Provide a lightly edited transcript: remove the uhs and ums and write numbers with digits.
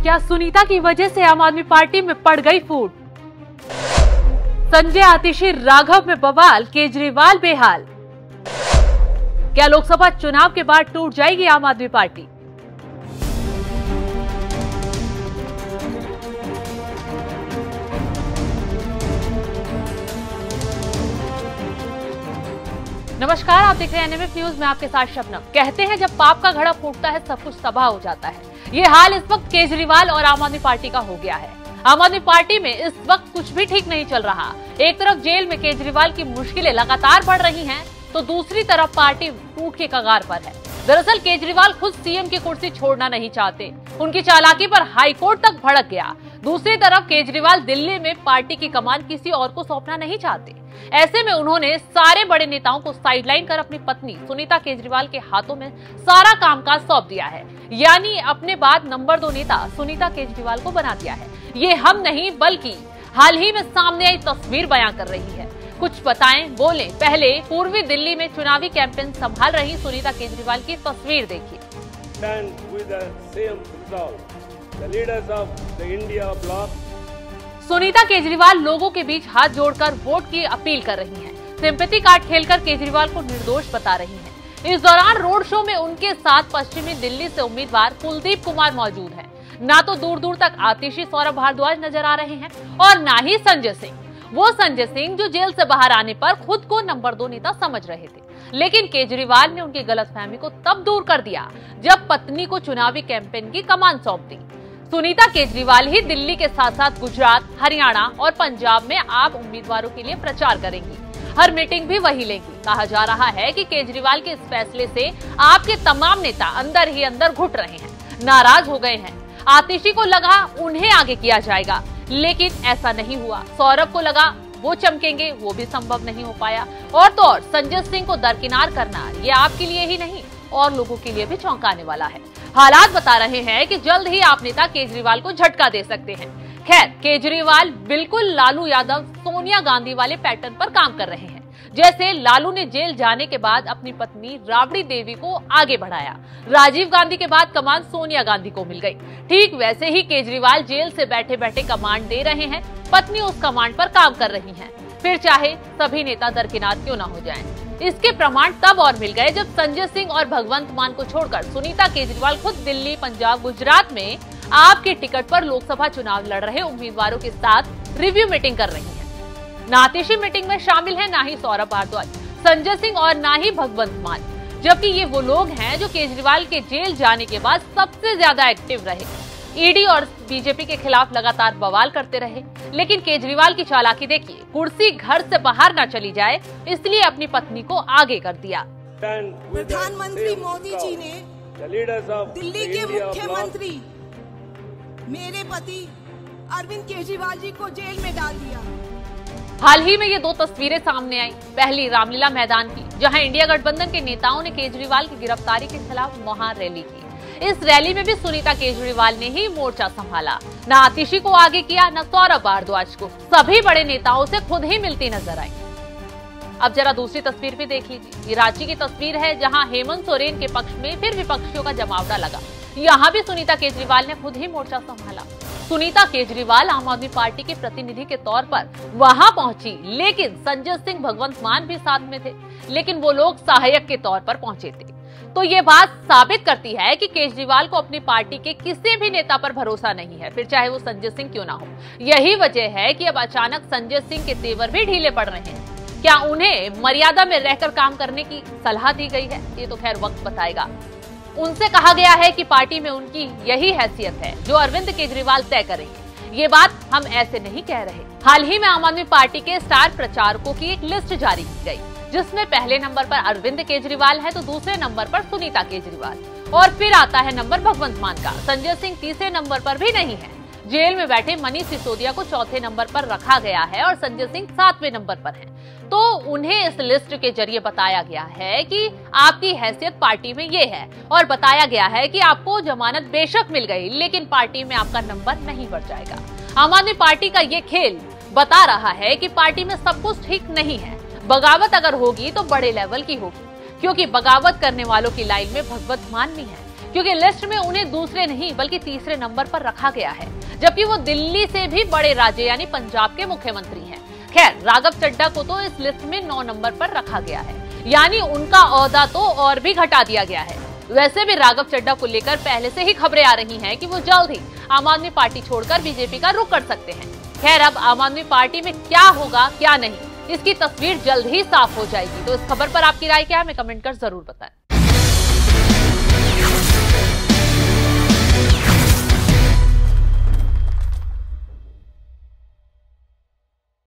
क्या सुनीता की वजह से आम आदमी पार्टी में पड़ गई फूट? संजय आतिशी राघव में बवाल, केजरीवाल बेहाल। क्या लोकसभा चुनाव के बाद टूट जाएगी आम आदमी पार्टी? नमस्कार, आप देख रहे हैं एनएमएफ न्यूज में आपके साथ शबनम। कहते हैं जब पाप का घड़ा फूटता है सब कुछ तबाह हो जाता है। ये हाल इस वक्त केजरीवाल और आम आदमी पार्टी का हो गया है। आम आदमी पार्टी में इस वक्त कुछ भी ठीक नहीं चल रहा। एक तरफ जेल में केजरीवाल की मुश्किलें लगातार बढ़ रही हैं, तो दूसरी तरफ पार्टी टूट के कगार पर है। दरअसल केजरीवाल खुद सीएम की कुर्सी छोड़ना नहीं चाहते। उनकी चालाकी पर हाईकोर्ट तक भड़क गया। दूसरी तरफ केजरीवाल दिल्ली में पार्टी की कमान किसी और को सौंपना नहीं चाहते। ऐसे में उन्होंने सारे बड़े नेताओं को साइडलाइन कर अपनी पत्नी सुनीता केजरीवाल के हाथों में सारा कामकाज सौंप दिया है। यानी अपने बाद नंबर 2 नेता सुनीता केजरीवाल को बना दिया है। ये हम नहीं बल्कि हाल ही में सामने आई तस्वीर बयां कर रही है। कुछ बताएं, बोलें। पहले पूर्वी दिल्ली में चुनावी कैंपेन संभाल रही सुनीता केजरीवाल की तस्वीर देखिए। सुनीता केजरीवाल लोगों के बीच हाथ जोड़कर वोट की अपील कर रही हैं। सिंपैथी कार्ड खेलकर केजरीवाल को निर्दोष बता रही हैं। इस दौरान रोड शो में उनके साथ पश्चिमी दिल्ली से उम्मीदवार कुलदीप कुमार मौजूद हैं। ना तो दूर दूर तक आतिशी सौरभ भारद्वाज नजर आ रहे हैं और ना ही संजय सिंह। वो संजय सिंह जो जेल से बाहर आने पर खुद को नंबर 2 नेता समझ रहे थे। लेकिन केजरीवाल ने उनकी गलतफहमी को तब दूर कर दिया जब पत्नी को चुनावी कैंपेन की कमान सौंप दी। सुनीता केजरीवाल ही दिल्ली के साथ साथ गुजरात, हरियाणा और पंजाब में आप उम्मीदवारों के लिए प्रचार करेंगी। हर मीटिंग भी वही लेंगी। कहा जा रहा है कि केजरीवाल के इस फैसले से आपके तमाम नेता अंदर ही अंदर घुट रहे हैं, नाराज हो गए हैं। आतिशी को लगा उन्हें आगे किया जाएगा, लेकिन ऐसा नहीं हुआ। सौरभ को लगा वो चमकेंगे, वो भी संभव नहीं हो पाया। और तो और संजय सिंह को दरकिनार करना ये आपके लिए ही नहीं और लोगों के लिए भी चौंकाने वाला है। हालात बता रहे हैं कि जल्द ही आप नेता केजरीवाल को झटका दे सकते हैं। खैर, केजरीवाल बिल्कुल लालू यादव, सोनिया गांधी वाले पैटर्न पर काम कर रहे हैं। जैसे लालू ने जेल जाने के बाद अपनी पत्नी राबड़ी देवी को आगे बढ़ाया, राजीव गांधी के बाद कमान सोनिया गांधी को मिल गई। ठीक वैसे ही केजरीवाल जेल से बैठे बैठे कमांड दे रहे हैं, पत्नी उस कमांड पर काम कर रही हैं। फिर चाहे सभी नेता दरकिनार क्यों न हो जाएं। इसके प्रमाण तब और मिल गए जब संजय सिंह और भगवंत मान को छोड़कर सुनीता केजरीवाल खुद दिल्ली, पंजाब, गुजरात में आपके टिकट पर लोकसभा चुनाव लड़ रहे उम्मीदवारों के साथ रिव्यू मीटिंग कर रही हैं। ना आतिशी मीटिंग में शामिल है, ना ही सौरभ भारद्वाज, संजय सिंह और ना ही भगवंत मान। जबकि ये वो लोग हैं जो केजरीवाल के जेल जाने के बाद सबसे ज्यादा एक्टिव रहे। ईडी और बीजेपी के खिलाफ लगातार बवाल करते रहे। लेकिन केजरीवाल की चालाकी देखिए, कुर्सी घर से बाहर ना चली जाए इसलिए अपनी पत्नी को आगे कर दिया। प्रधानमंत्री मोदी जी ने दिल्ली के मुख्यमंत्री मेरे पति अरविंद केजरीवाल जी को जेल में डाल दिया। हाल ही में ये 2 तस्वीरें सामने आई। पहली रामलीला मैदान की, जहां इंडिया गठबंधन के नेताओं ने केजरीवाल की गिरफ्तारी के खिलाफ वहां रैली की। इस रैली में भी सुनीता केजरीवाल ने ही मोर्चा संभाला। न आतिशी को आगे किया, न सौरभ भारद्वाज को। सभी बड़े नेताओं से खुद ही मिलती नजर आई। अब जरा दूसरी तस्वीर भी देख लीजिए। ये रांची की तस्वीर है, जहां हेमंत सोरेन के पक्ष में फिर विपक्षियों का जमावड़ा लगा। यहाँ भी सुनीता केजरीवाल ने खुद ही मोर्चा संभाला। सुनीता केजरीवाल आम आदमी पार्टी के प्रतिनिधि के तौर पर वहां पहुंची, लेकिन संजय सिंह, भगवंत मान भी साथ में थे, लेकिन वो लोग सहायक के तौर पर पहुंचे थे। तो ये बात साबित करती है कि केजरीवाल को अपनी पार्टी के किसी भी नेता पर भरोसा नहीं है, फिर चाहे वो संजय सिंह क्यों ना हो। यही वजह है कि अब अचानक संजय सिंह के तेवर भी ढीले पड़ रहे हैं। क्या उन्हें मर्यादा में रहकर काम करने की सलाह दी गई है? ये तो खैर वक्त बताएगा। उनसे कहा गया है कि पार्टी में उनकी यही हैसियत है जो अरविंद केजरीवाल तय करेंगे। ये बात हम ऐसे नहीं कह रहे। हाल ही में आम आदमी पार्टी के स्टार प्रचारकों की एक लिस्ट जारी की गई, जिसमें पहले नंबर पर अरविंद केजरीवाल है तो दूसरे नंबर पर सुनीता केजरीवाल, और फिर आता है नंबर भगवंत मान का। संजय सिंह तीसरे नंबर पर भी नहीं है। जेल में बैठे मनीष सिसोदिया को चौथे नंबर पर रखा गया है और संजय सिंह 7वें नंबर पर हैं। तो उन्हें इस लिस्ट के जरिए बताया गया है कि आपकी हैसियत पार्टी में ये है, और बताया गया है कि आपको जमानत बेशक मिल गई, लेकिन पार्टी में आपका नंबर नहीं बढ़ जाएगा। आम आदमी पार्टी का ये खेल बता रहा है कि पार्टी में सब कुछ ठीक नहीं है। बगावत अगर होगी तो बड़े लेवल की होगी, क्योंकि बगावत करने वालों की लाइन में भगवंत मान भी है। क्योंकि लिस्ट में उन्हें दूसरे नहीं बल्कि तीसरे नंबर पर रखा गया है, जबकि वो दिल्ली से भी बड़े राज्य यानी पंजाब के मुख्यमंत्री हैं। खैर, राघव चड्ढा को तो इस लिस्ट में 9 नंबर पर रखा गया है, यानी उनका ओहदा तो और भी घटा दिया गया है। वैसे भी राघव चड्ढा को लेकर पहले से ही खबरें आ रही हैं कि वो जल्द ही आम आदमी पार्टी छोड़कर बीजेपी का रुख कर सकते हैं। खैर, अब आम आदमी पार्टी में क्या होगा क्या नहीं, इसकी तस्वीर जल्द ही साफ हो जाएगी। तो इस खबर पर आपकी राय क्या है, हमें कमेंट कर जरूर बताएं।